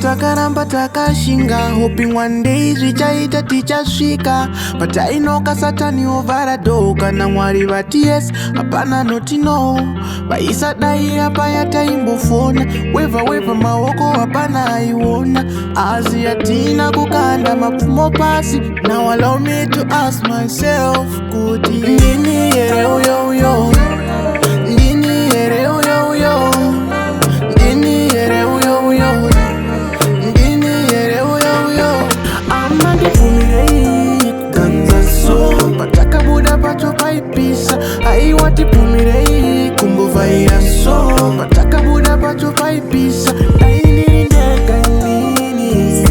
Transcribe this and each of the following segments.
Takaramba takashinga, hoping one day zvichaita tichasvika. But I know kasatani ovaradoka na mwari vati yes, hapana noti no. Vaisadai apa yataimbofona, weva maoko hapana aiona. Asi yatina kukanda mapfumo pasi. Now allow me to ask myself, kuti ndini here uyo uyo, ndini here uyo uyo, ndini here uyo uyo, ndini here uyo uyo. Amandipfumirei kuganza so, patakabuda pacho paipisa. Aiwatipfumirei kumbovhaira so, patakabuda pacho paipisa. Daindirindega inini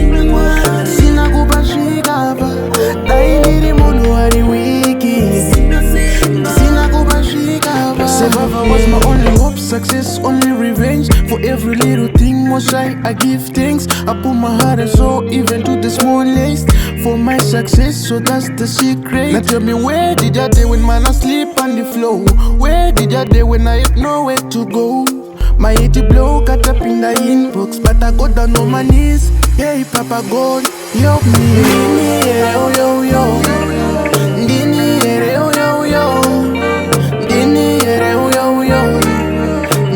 sina kupasvika pa, daindiri munhu ari wiki sina kupasvika pa. Survival was my only hope, success only revenge. For every little thing most I give thanks. I put my heart and soul even to the smallest for my success, so that's the secret. Now tell me, where did I day when man I sleep on the floor? Where did I day when I have nowhere to go? My 80 blow cut up in the inbox, but I go down on my knees. Hey Papa God, help me. Ndini here uyo uyo, ndini here uyo uyo, ndini here uyo uyo,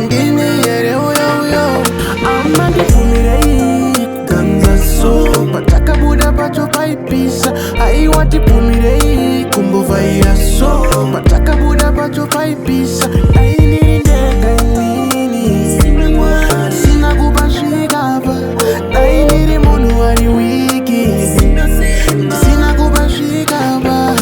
ndini here uyo uyo. Amandipfumirei kuganza so, patakabuda pacho paipisa. Aiwatipfumirei kumbovhaira so, patakabuda pacho paipisa. Daindirindega inini sina kupasvika pa, daindiri munhu ari wiki sina kupasvika pa.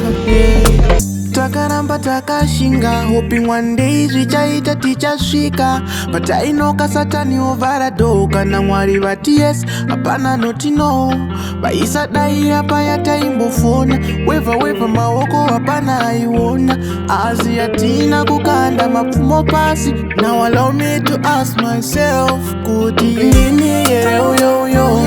Takaramba takashinga, hoping one day zvichaita tichasvika. But I know kasatani ovaradoka na mwari vati yes, hapana noti no. Vaisadai apa yataimbofona, weva maoko hapana aiona. Asi yatina kukanda mapfumo pasi. Now allow me to ask myself, kuti ndini here uyo uyo,